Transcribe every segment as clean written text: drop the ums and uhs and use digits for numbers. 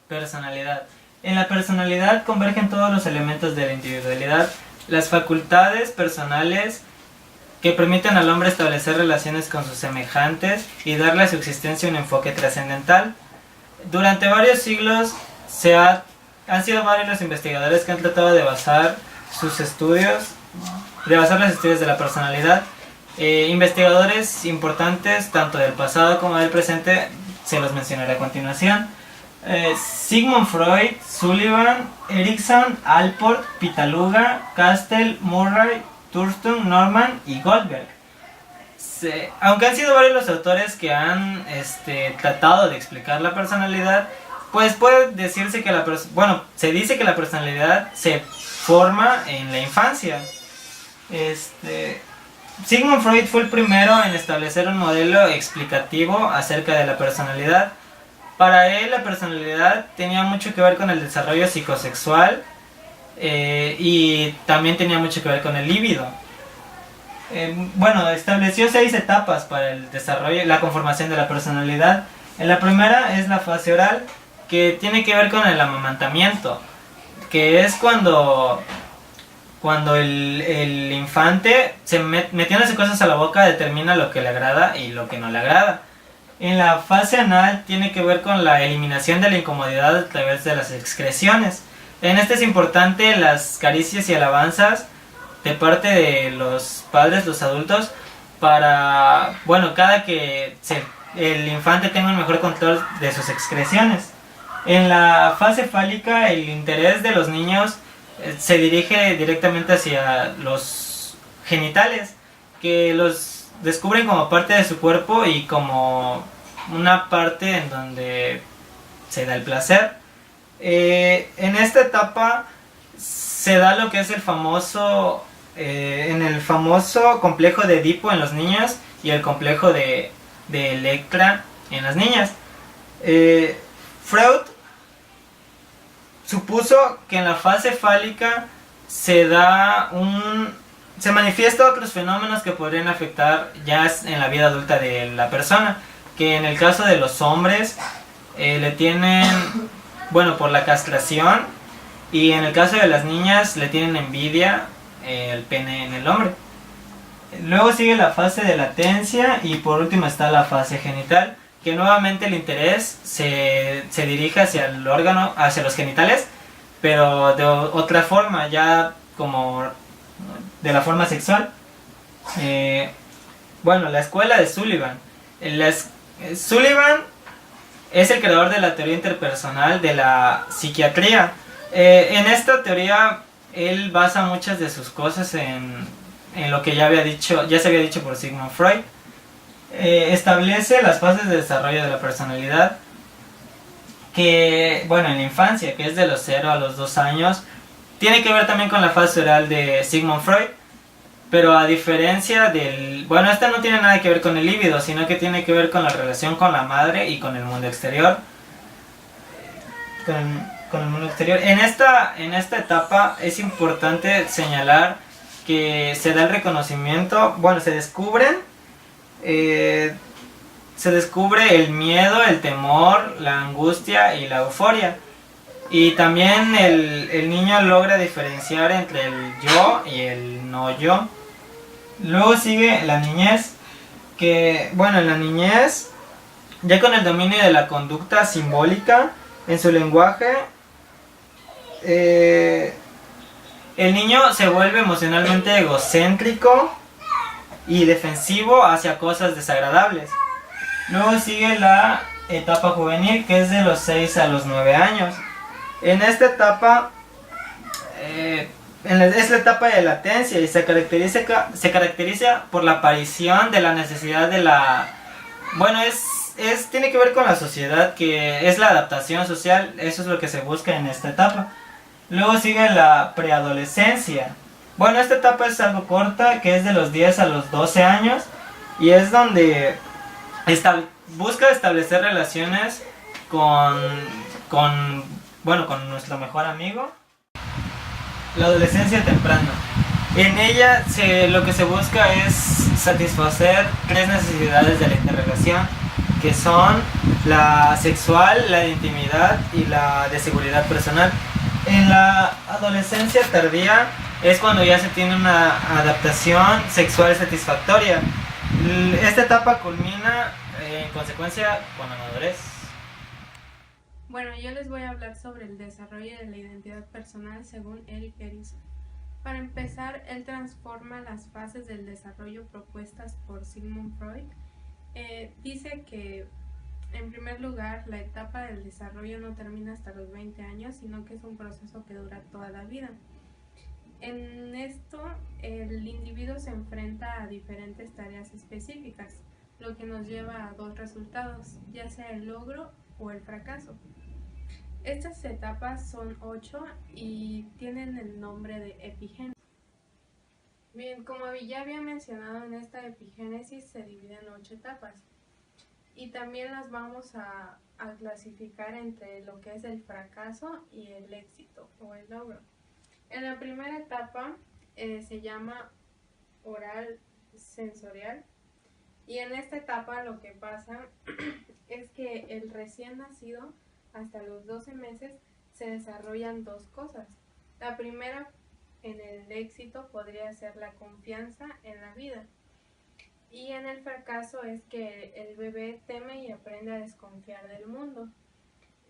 Personalidad. En la personalidad convergen todos los elementos de la individualidad, las facultades personales que permiten al hombre establecer relaciones con sus semejantes y darle a su existencia un enfoque trascendental. Durante varios siglos han sido varios los investigadores que han tratado de basar los estudios de la personalidad. Investigadores importantes tanto del pasado como del presente se los mencionaré a continuación. Sigmund Freud, Sullivan, Erikson, Alport, Pitaluga, Castell, Murray, Thurston, Norman y Goldberg. Aunque han sido varios los autores que han tratado de explicar la personalidad, pues puede decirse que se dice que la personalidad se forma en la infancia. Sigmund Freud fue el primero en establecer un modelo explicativo acerca de la personalidad. Para él la personalidad tenía mucho que ver con el desarrollo psicosexual y también tenía mucho que ver con el líbido. Estableció 6 etapas para el desarrollo y la conformación de la personalidad. La primera es la fase oral, que tiene que ver con el amamantamiento, que es cuando el infante, metiéndose cosas a la boca, determina lo que le agrada y lo que no le agrada. En la fase anal tiene que ver con la eliminación de la incomodidad a través de las excreciones. En este es importante las caricias y alabanzas de parte de los padres, los adultos, para, cada que el infante tenga un mejor control de sus excreciones. En la fase fálica, el interés de los niños se dirige directamente hacia los genitales, que los descubren como parte de su cuerpo y como una parte en donde se da el placer. En esta etapa se da lo que es el famoso complejo de Edipo en los niños y el complejo de Electra en las niñas. Freud supuso que en la fase fálica se manifiestan otros fenómenos que podrían afectar ya en la vida adulta de la persona, que en el caso de los hombres le tienen, por la castración, y en el caso de las niñas le tienen envidia el pene en el hombre. Luego sigue la fase de latencia y por último está la fase genital, que nuevamente el interés se dirige hacia el órgano, hacia los genitales, pero de otra forma, ya como de la forma sexual. La escuela de Sullivan. Sullivan es el creador de la teoría interpersonal de la psiquiatría. En esta teoría él basa muchas de sus cosas en lo que ya se había dicho por Sigmund Freud. Establece las fases de desarrollo de la personalidad, que en la infancia, que es de los 0 a los 2 años, tiene que ver también con la fase oral de Sigmund Freud, pero a diferencia esta no tiene nada que ver con el líbido, sino que tiene que ver con la relación con la madre y con el mundo exterior. Con el mundo exterior. En esta etapa es importante señalar que se da el reconocimiento, se descubre el miedo, el temor, la angustia y la euforia. Y también el niño logra diferenciar entre el yo y el no yo. Luego sigue la niñez, que en la niñez, ya con el dominio de la conducta simbólica en su lenguaje, el niño se vuelve emocionalmente egocéntrico y defensivo hacia cosas desagradables. Luego sigue la etapa juvenil, que es de los 6 a los 9 años. En esta etapa es la etapa de latencia y se caracteriza por la aparición de la necesidad de la... tiene que ver con la sociedad, que es la adaptación social. Eso es lo que se busca en esta etapa. Luego sigue la preadolescencia. Esta etapa es algo corta, que es de los 10 a los 12 años, y es donde busca establecer relaciones con nuestro mejor amigo. La adolescencia temprana. En ella lo que se busca es satisfacer 3 necesidades de la interrelación, que son la sexual, la de intimidad y la de seguridad personal. En la adolescencia tardía es cuando ya se tiene una adaptación sexual satisfactoria. Esta etapa culmina en consecuencia con la madurez. Bueno, yo les voy a hablar sobre el desarrollo de la identidad personal según Erik Erikson. Para empezar, él transforma las fases del desarrollo propuestas por Sigmund Freud. Dice que, en primer lugar, la etapa del desarrollo no termina hasta los 20 años, sino que es un proceso que dura toda la vida. En esto, el individuo se enfrenta a diferentes tareas específicas, lo que nos lleva a dos resultados, ya sea el logro o el fracaso. Estas etapas son 8 y tienen el nombre de epigénesis. Bien, como ya había mencionado, en esta epigénesis se divide en 8 etapas y también las vamos a clasificar entre lo que es el fracaso y el éxito o el logro. En la primera etapa se llama oral sensorial y en esta etapa lo que pasa es que el recién nacido hasta los 12 meses se desarrollan dos cosas. La primera, en el éxito, podría ser la confianza en la vida. Y en el fracaso es que el bebé teme y aprende a desconfiar del mundo.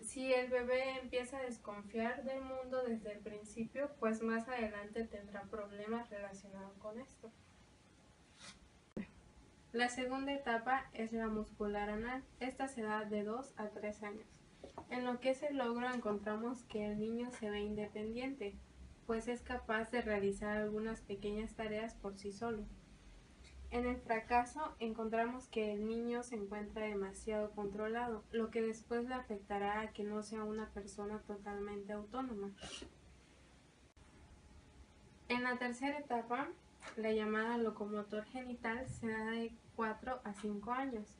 Si el bebé empieza a desconfiar del mundo desde el principio, pues más adelante tendrá problemas relacionados con esto. La segunda etapa es la muscular anal. Esta se da de 2 a 3 años. En lo que es el logro encontramos que el niño se ve independiente, pues es capaz de realizar algunas pequeñas tareas por sí solo. En el fracaso encontramos que el niño se encuentra demasiado controlado, lo que después le afectará a que no sea una persona totalmente autónoma. En la tercera etapa, la llamada locomotor genital, se da de 4 a 5 años.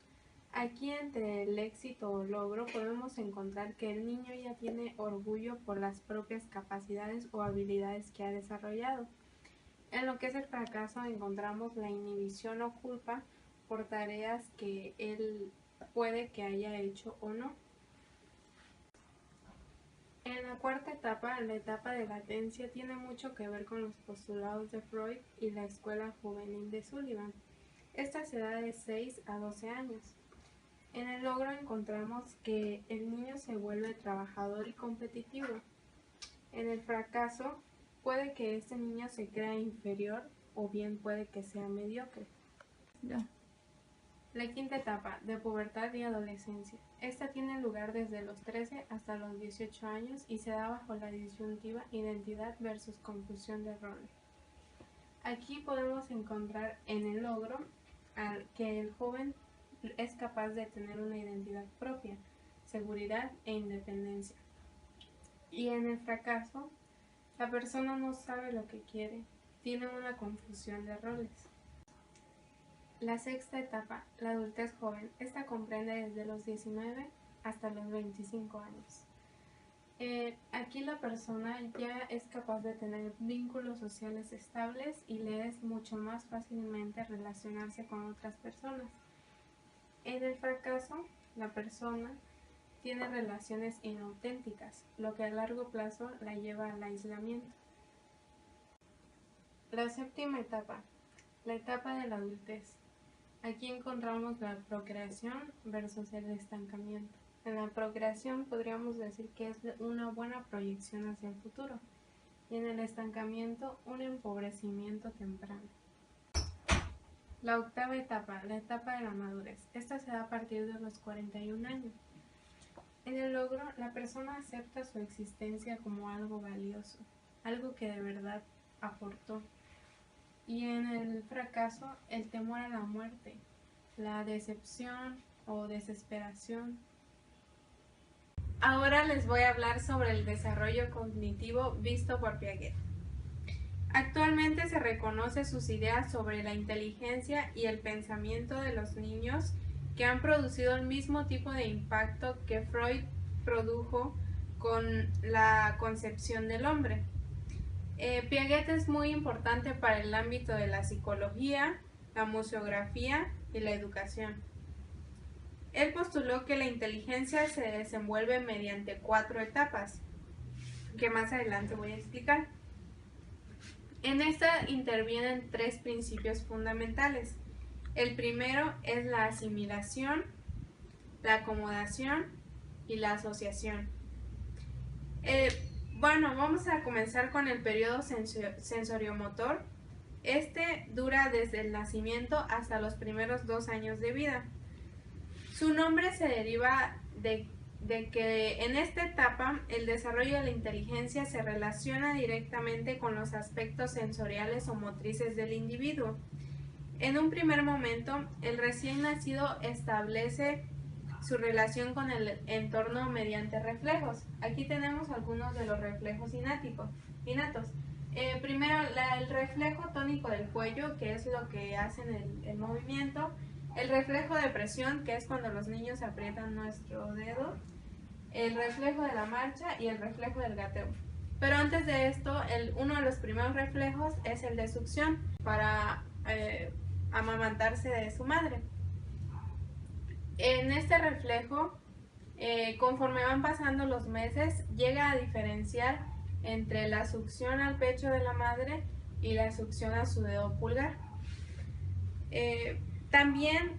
Aquí, entre el éxito o logro, podemos encontrar que el niño ya tiene orgullo por las propias capacidades o habilidades que ha desarrollado. En lo que es el fracaso encontramos la inhibición o culpa por tareas que él puede que haya hecho o no. En la cuarta etapa, la etapa de latencia, tiene mucho que ver con los postulados de Freud y la escuela juvenil de Sullivan. Esta se da de 6 a 12 años. En el logro encontramos que el niño se vuelve trabajador y competitivo. En el fracaso, puede que este niño se crea inferior o bien puede que sea mediocre. La quinta etapa, de pubertad y adolescencia. Esta tiene lugar desde los 13 hasta los 18 años y se da bajo la disyuntiva identidad versus confusión de roles. Aquí podemos encontrar en el logro que el joven es capaz de tener una identidad propia, seguridad e independencia. Y en el fracaso, la persona no sabe lo que quiere, tiene una confusión de roles. La sexta etapa, la adultez joven, esta comprende desde los 19 hasta los 25 años. Aquí la persona ya es capaz de tener vínculos sociales estables y le es mucho más fácilmente relacionarse con otras personas. En el fracaso, la persona tiene relaciones inauténticas, lo que a largo plazo la lleva al aislamiento. La séptima etapa, la etapa de la adultez. Aquí encontramos la procreación versus el estancamiento. En la procreación podríamos decir que es una buena proyección hacia el futuro y en el estancamiento un empobrecimiento temprano. La octava etapa, la etapa de la madurez. Esta se da a partir de los 41 años. En el logro, la persona acepta su existencia como algo valioso, algo que de verdad aportó. Y en el fracaso, el temor a la muerte, la decepción o desesperación. Ahora les voy a hablar sobre el desarrollo cognitivo visto por Piaget. Actualmente se reconoce sus ideas sobre la inteligencia y el pensamiento de los niños que han producido el mismo tipo de impacto que Freud produjo con la concepción del hombre. Piaget es muy importante para el ámbito de la psicología, la museografía y la educación. Él postuló que la inteligencia se desenvuelve mediante 4 etapas, que más adelante voy a explicar. En esta intervienen 3 principios fundamentales. El primero es la asimilación, la acomodación y la asociación. Bueno, vamos a comenzar con el periodo sensoriomotor. Este dura desde el nacimiento hasta los primeros 2 años de vida. Su nombre se deriva de que en esta etapa el desarrollo de la inteligencia se relaciona directamente con los aspectos sensoriales o motrices del individuo. En un primer momento, el recién nacido establece su relación con el entorno mediante reflejos. Aquí tenemos algunos de los reflejos innatos. Primero, el reflejo tónico del cuello, que es lo que hacen el movimiento. El reflejo de presión, que es cuando los niños aprietan nuestro dedo. El reflejo de la marcha y el reflejo del gateo. Pero antes de esto, uno de los primeros reflejos es el de succión, para amamantarse de su madre. En este reflejo, conforme van pasando los meses, llega a diferenciar entre la succión al pecho de la madre y la succión a su dedo pulgar. También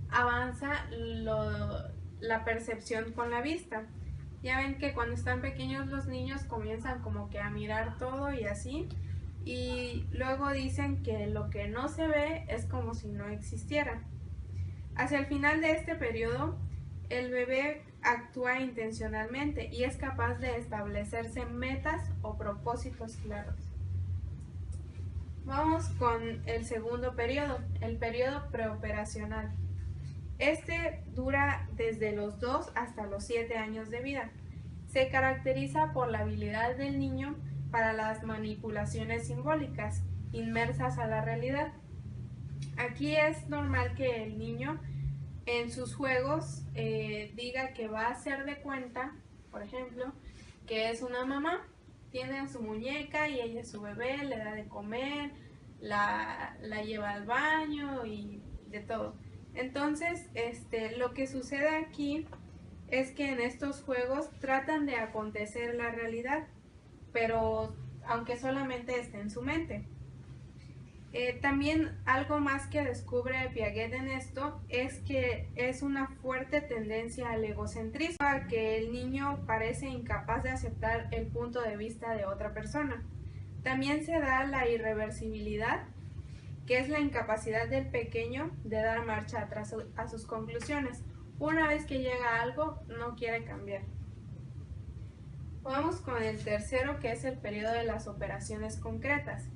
avanza la percepción con la vista. Ya ven que cuando están pequeños los niños comienzan como que a mirar todo y así, y luego dicen que lo que no se ve es como si no existiera. Hacia el final de este periodo, el bebé actúa intencionalmente y es capaz de establecerse metas o propósitos claros. Vamos con el segundo periodo, el periodo preoperacional. Este dura desde los 2 hasta los 7 años de vida. Se caracteriza por la habilidad del niño para las manipulaciones simbólicas inmersas a la realidad. Aquí es normal que el niño en sus juegos diga que va a hacer de cuenta, por ejemplo, que es una mamá. Tiene a su muñeca y ella es su bebé, le da de comer, la lleva al baño y de todo. Entonces, lo que sucede aquí es que en estos juegos tratan de acontecer la realidad, pero aunque solamente esté en su mente. También algo más que descubre Piaget en esto es que es una fuerte tendencia al egocentrismo, a que el niño parece incapaz de aceptar el punto de vista de otra persona. También se da la irreversibilidad, que es la incapacidad del pequeño de dar marcha atrás a sus conclusiones. Una vez que llega a algo, no quiere cambiar. Vamos con el tercero, que es el periodo de las operaciones concretas.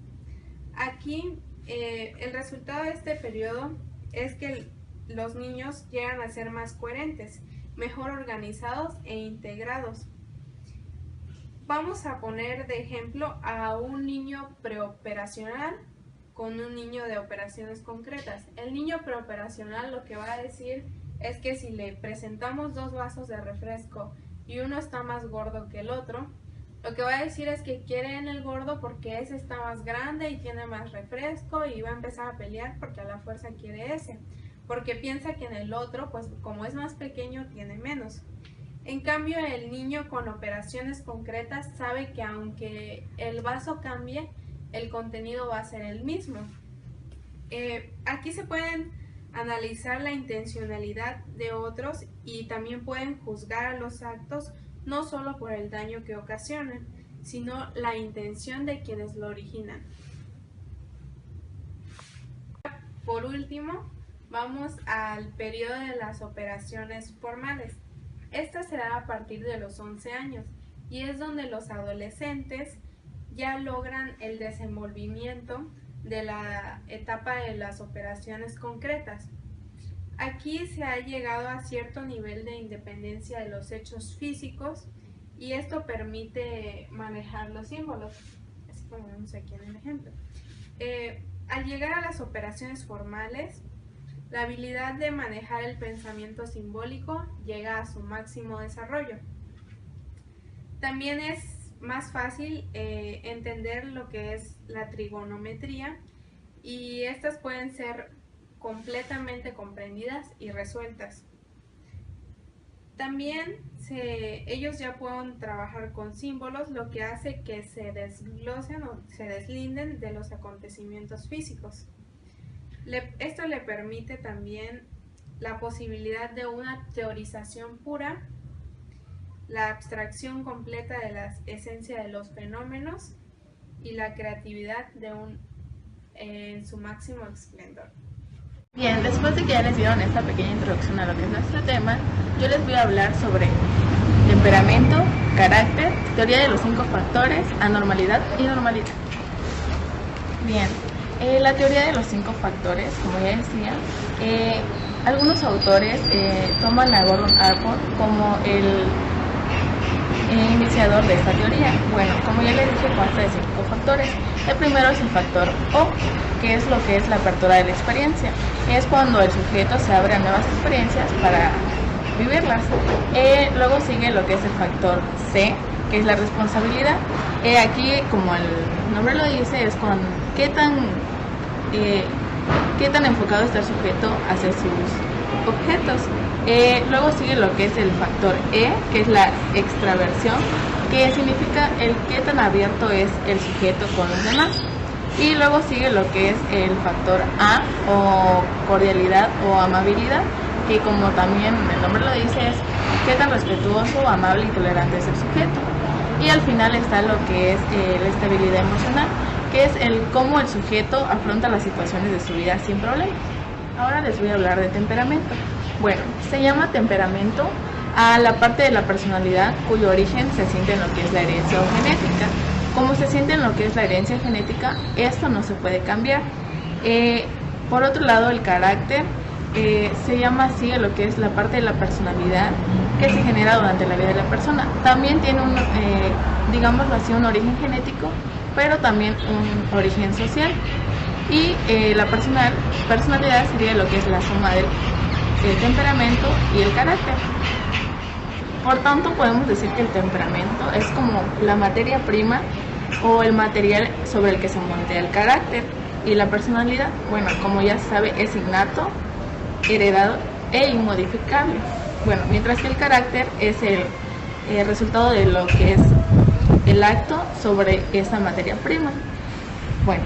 Aquí el resultado de este periodo es que los niños llegan a ser más coherentes, mejor organizados e integrados. Vamos a poner de ejemplo a un niño preoperacional con un niño de operaciones concretas. El niño preoperacional lo que va a decir es que si le presentamos 2 vasos de refresco y uno está más gordo que el otro, lo que va a decir es que quiere en el gordo porque ese está más grande y tiene más refresco, y va a empezar a pelear porque a la fuerza quiere ese, porque piensa que en el otro, pues como es más pequeño, tiene menos. En cambio, el niño con operaciones concretas sabe que aunque el vaso cambie, el contenido va a ser el mismo. Aquí se pueden analizar la intencionalidad de otros y también pueden juzgar a los actos no solo por el daño que ocasionan, sino la intención de quienes lo originan. Por último, vamos al periodo de las operaciones formales. Esta se da a partir de los 11 años y es donde los adolescentes ya logran el desenvolvimiento de la etapa de las operaciones concretas. Aquí se ha llegado a cierto nivel de independencia de los hechos físicos y esto permite manejar los símbolos, así como vemos aquí en el ejemplo. Al llegar a las operaciones formales, la habilidad de manejar el pensamiento simbólico llega a su máximo desarrollo. También es más fácil entender lo que es la trigonometría, y estas pueden ser completamente comprendidas y resueltas. También ellos ya pueden trabajar con símbolos, lo que hace que se desglosen o se deslinden de los acontecimientos físicos. Esto le permite también la posibilidad de una teorización pura, la abstracción completa de la esencia de los fenómenos y la creatividad en su máximo esplendor. Bien, después de que ya les dieron esta pequeña introducción a lo que es nuestro tema, yo les voy a hablar sobre temperamento, carácter, teoría de los 5 factores, anormalidad y normalidad. Bien, la teoría de los 5 factores, como ya decía, algunos autores toman a Gordon Allport como el iniciador de esta teoría. Bueno, como ya les dije, consta de 5 factores. El primero es el factor O, que es lo que es la apertura de la experiencia. Es cuando el sujeto se abre a nuevas experiencias para vivirlas. Luego sigue lo que es el factor C, que es la responsabilidad. Aquí, como el nombre lo dice, es con qué tan enfocado está el sujeto hacia sus objetos. Luego sigue lo que es el factor E, que es la extraversión, que significa el qué tan abierto es el sujeto con los demás. Y luego sigue lo que es el factor A, o cordialidad o amabilidad, que como también el nombre lo dice, es qué tan respetuoso, amable y tolerante es el sujeto. Y al final está lo que es la estabilidad emocional, que es el cómo el sujeto afronta las situaciones de su vida sin problema. Ahora les voy a hablar de temperamento. Bueno, se llama temperamento a la parte de la personalidad cuyo origen se siente en lo que es la herencia o genética. Como se siente en lo que es la herencia genética, esto no se puede cambiar. Por otro lado, el carácter se llama así a lo que es la parte de la personalidad que se genera durante la vida de la persona. También tiene digámoslo así, un origen genético, pero también un origen social. Y la personalidad sería lo que es la suma del temperamento y el carácter. Por tanto, podemos decir que el temperamento es como la materia prima o el material sobre el que se moldea el carácter. Y la personalidad, bueno, como ya se sabe, es innato, heredado e inmodificable. Bueno, mientras que el carácter es el resultado de lo que es el acto sobre esa materia prima. Bueno,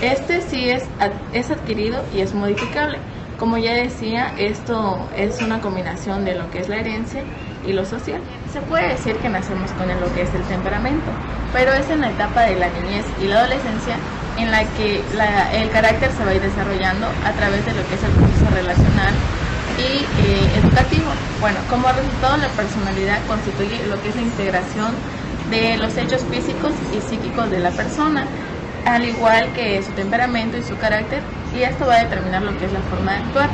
este sí es adquirido y es modificable. Como ya decía, esto es una combinación de lo que es la herencia y lo social. Se puede decir que nacemos con lo que es el temperamento, pero es en la etapa de la niñez y la adolescencia en la que el carácter se va a ir desarrollando a través de lo que es el proceso relacional y educativo. Bueno, como resultado, la personalidad constituye lo que es la integración de los hechos físicos y psíquicos de la persona, al igual que su temperamento y su carácter, y esto va a determinar lo que es la forma de actuar.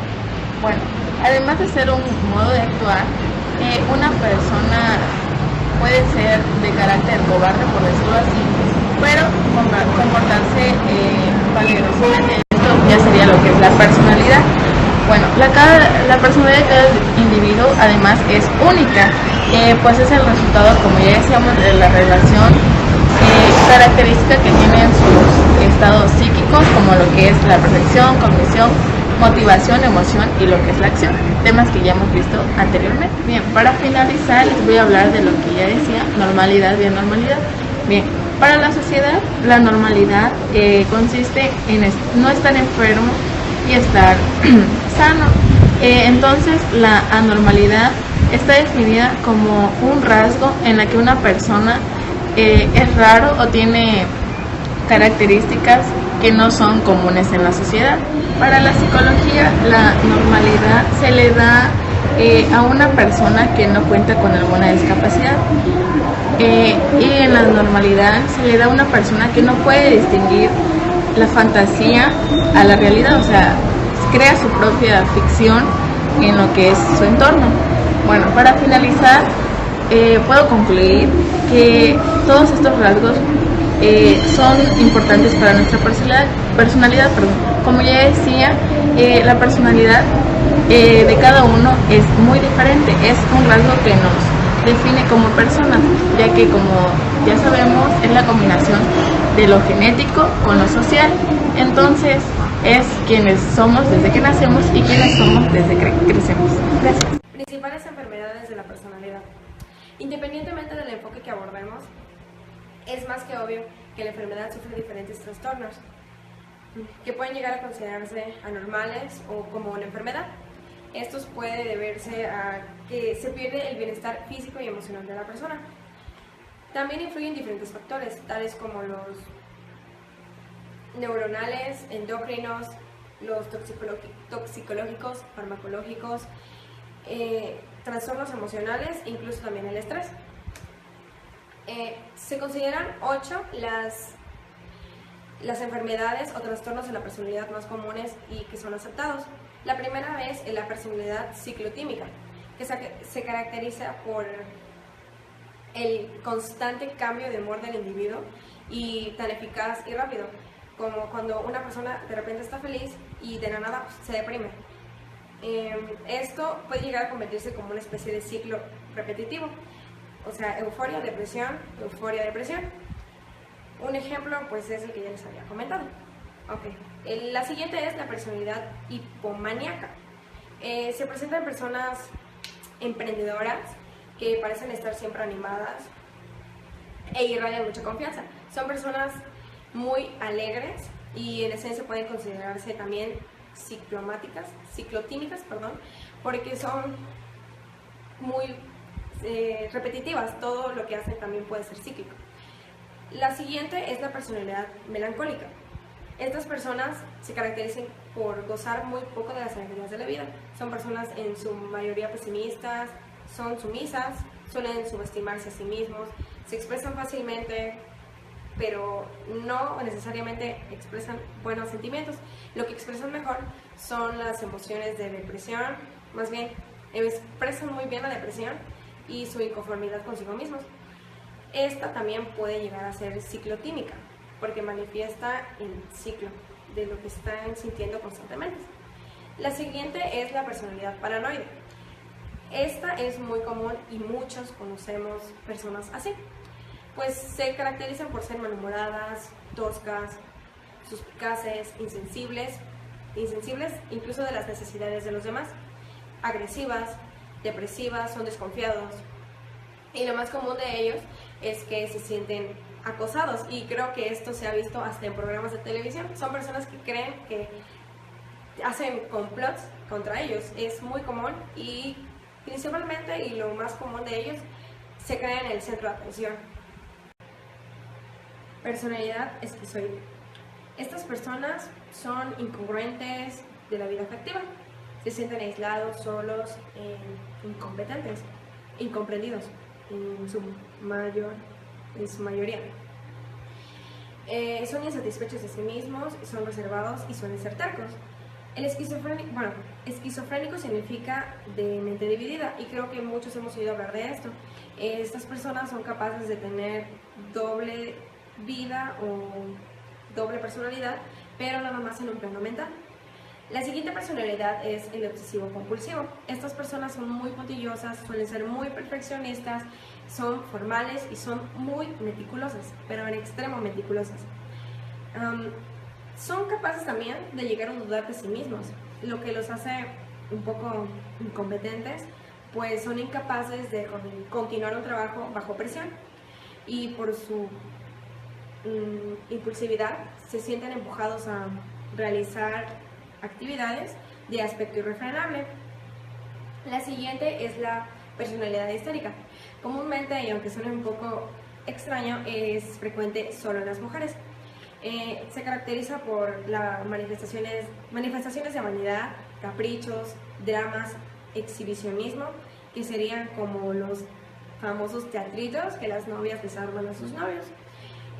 Bueno, además de ser un modo de actuar, una persona puede ser de carácter cobarde, por decirlo así, pero comportarse valerosamente. Esto ya sería lo que es la personalidad. Bueno, la personalidad de cada individuo además es única, pues es el resultado, como ya decíamos, de la relación característica que tienen sus estados psíquicos, como lo que es la percepción, cognición, motivación, emoción y lo que es la acción, temas que ya hemos visto anteriormente. Bien, para finalizar les voy a hablar de lo que ya decía, normalidad y anormalidad. Bien, para la sociedad, la normalidad consiste en no estar enfermo y estar sano. Entonces, la anormalidad está definida como un rasgo en la que una persona es raro o tiene características que no son comunes en la sociedad. Para la psicología, la normalidad se le da a una persona que no cuenta con alguna discapacidad, y en la normalidad se le da a una persona que no puede distinguir la fantasía a la realidad, o sea, crea su propia ficción en lo que es su entorno. Bueno, para finalizar, puedo concluir que todos estos rasgos son importantes para nuestra personalidad. Como ya decía, la personalidad de cada uno es muy diferente, es un rasgo que nos define como persona, ya que, como ya sabemos, es la combinación de lo genético con lo social. Entonces, es quiénes somos desde que nacemos y quiénes somos desde que crecemos. Gracias. Principales enfermedades de la personalidad. Independientemente del enfoque que abordemos, es más que obvio que la enfermedad sufre diferentes trastornos que pueden llegar a considerarse anormales o como una enfermedad. Estos puede deberse a que se pierde el bienestar físico y emocional de la persona. También influyen diferentes factores, tales como los neuronales, endocrinos, los toxicológicos, farmacológicos, trastornos emocionales e incluso también el estrés. Se consideran 8 las enfermedades o trastornos de la personalidad más comunes y que son aceptados. La primera es la personalidad ciclotímica, que se caracteriza por el constante cambio de humor del individuo y tan eficaz y rápido, como cuando una persona de repente está feliz y de la nada se deprime. Esto puede llegar a convertirse como una especie de ciclo repetitivo, o sea, euforia, depresión, Un ejemplo pues es el que ya les había comentado. La siguiente es la personalidad hipomaníaca. Se presenta en personas emprendedoras que parecen estar siempre animadas e irradian mucha confianza. Son personas muy alegres y en esencia pueden considerarse también ciclotímicas, porque son muy repetitivas. Todo lo que hacen también puede ser cíclico. La siguiente es la personalidad melancólica. Estas personas se caracterizan por gozar muy poco de las alegrías de la vida. Son personas en su mayoría pesimistas, son sumisas, suelen subestimarse a sí mismos, se expresan fácilmente, pero no necesariamente expresan buenos sentimientos. Lo que expresan mejor son las emociones de depresión, más bien expresan muy bien la depresión y su inconformidad consigo mismos. Esta también puede llegar a ser ciclotímica, porque manifiesta el ciclo de lo que están sintiendo constantemente. La siguiente es la personalidad paranoide. Esta es muy común y muchos conocemos personas así, pues se caracterizan por ser malhumoradas, toscas, suspicaces, insensibles incluso de las necesidades de los demás, agresivas, depresivas, son desconfiados, y lo más común de ellos es que se sienten acosados, y creo que esto se ha visto hasta en programas de televisión. Son personas que creen que hacen complots contra ellos. Es muy común y principalmente, y lo más común de ellos, se creen en el centro de atención. Personalidad esquizoide. Estas personas son incongruentes de la vida afectiva. Se sienten aislados, solos, incompetentes, incomprendidos en su mayoría. Son insatisfechos de sí mismos, son reservados y suelen ser tercos. El esquizofrénico significa de mente dividida, y creo que muchos hemos oído hablar de esto. Estas personas son capaces de tener doble vida o doble personalidad, pero nada más en un plano mental. La siguiente personalidad es el obsesivo compulsivo. Estas personas son muy puntillosas, suelen ser muy perfeccionistas, son formales y son muy meticulosas, pero en extremo meticulosas. Son capaces también de llegar a dudar de sí mismos, lo que los hace un poco incompetentes, pues son incapaces de continuar un trabajo bajo presión, y por su impulsividad se sienten empujados a realizar actividades de aspecto irrefrenable. La siguiente es la personalidad histérica. Comúnmente, y aunque suene un poco extraño, es frecuente solo en las mujeres. Se caracteriza por las manifestaciones de vanidad, caprichos, dramas, exhibicionismo, que serían como los famosos teatritos que las novias les arman a sus novios,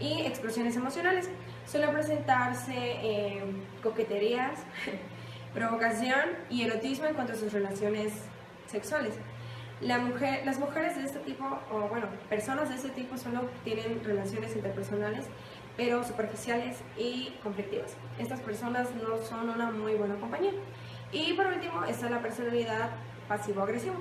y explosiones emocionales. Suelen presentarse coqueterías, provocación y erotismo en cuanto a sus relaciones sexuales. Las mujeres de este tipo, o bueno, personas de este tipo, solo tienen relaciones interpersonales, pero superficiales y conflictivas. Estas personas no son una muy buena compañía. Y por último está la personalidad pasivo-agresiva,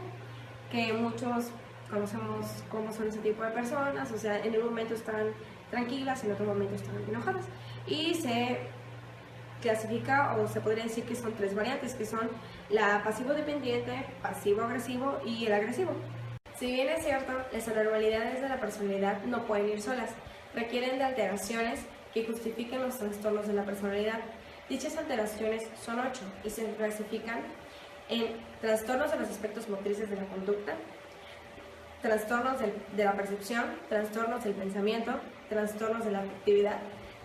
que muchos conocemos cómo son ese tipo de personas. O sea, en un momento están tranquilas, en otro momento están enojadas, y se clasifica, o se podría decir que son 3 variantes, que son la pasivo-dependiente, pasivo-agresivo y el agresivo. Si bien es cierto, las anormalidades de la personalidad no pueden ir solas, requieren de alteraciones que justifiquen los trastornos de la personalidad. Dichas alteraciones son 8 y se clasifican en trastornos de los aspectos motrices de la conducta, trastornos de la percepción, trastornos del pensamiento, trastornos de la afectividad,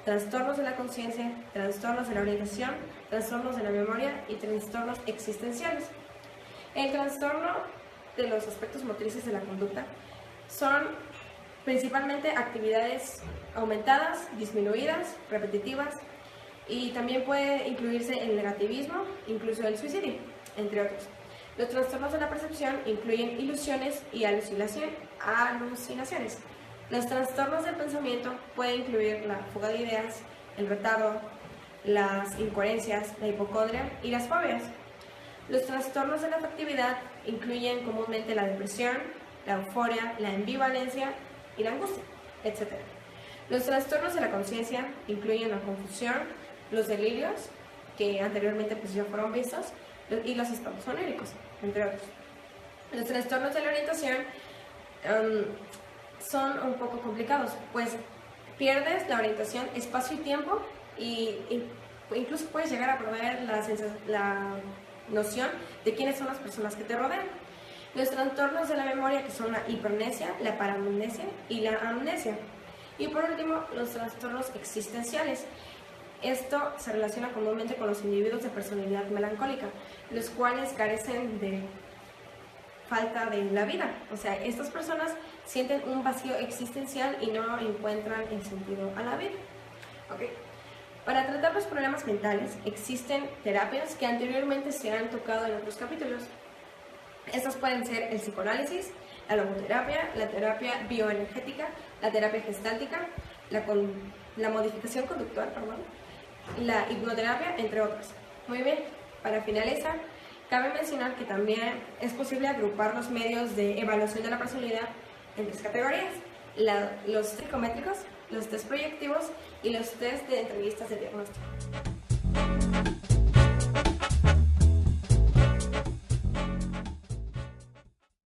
trastornos de la conciencia, trastornos de la orientación, trastornos de la memoria y trastornos existenciales. El trastorno de los aspectos motrices de la conducta son principalmente actividades aumentadas, disminuidas, repetitivas, y también puede incluirse el negativismo, incluso el suicidio, entre otros. Los trastornos de la percepción incluyen ilusiones y alucinaciones. Los trastornos del pensamiento pueden incluir la fuga de ideas, el retardo, las incoherencias, la hipocondria y las fobias. Los trastornos de la afectividad incluyen comúnmente la depresión, la euforia, la ambivalencia y la angustia, etc. Los trastornos de la conciencia incluyen la confusión, los delirios, que anteriormente pues ya fueron vistos, y los estados oníricos, entre otros. Los trastornos de la orientación son un poco complicados, pues pierdes la orientación, espacio y tiempo, y incluso puedes llegar a perder la noción de quiénes son las personas que te rodean. Los trastornos de la memoria, que son la hipermnesia, la paramnesia y la amnesia. Y por último, los trastornos existenciales. Esto se relaciona comúnmente con los individuos de personalidad melancólica, los cuales carecen de falta de la vida. O sea, estas personas sienten un vacío existencial y no encuentran el sentido a la vida. Okay. Para tratar los problemas mentales existen terapias que anteriormente se han tocado en otros capítulos. Estas pueden ser el psicoanálisis, la logoterapia, la terapia bioenergética, la terapia gestáltica, la modificación conductual, la hipnoterapia, entre otras. Muy bien, para finalizar, cabe mencionar que también es posible agrupar los medios de evaluación de la personalidad en 3 categorías: los test psicométricos, los test proyectivos y los test de entrevistas de diagnóstico.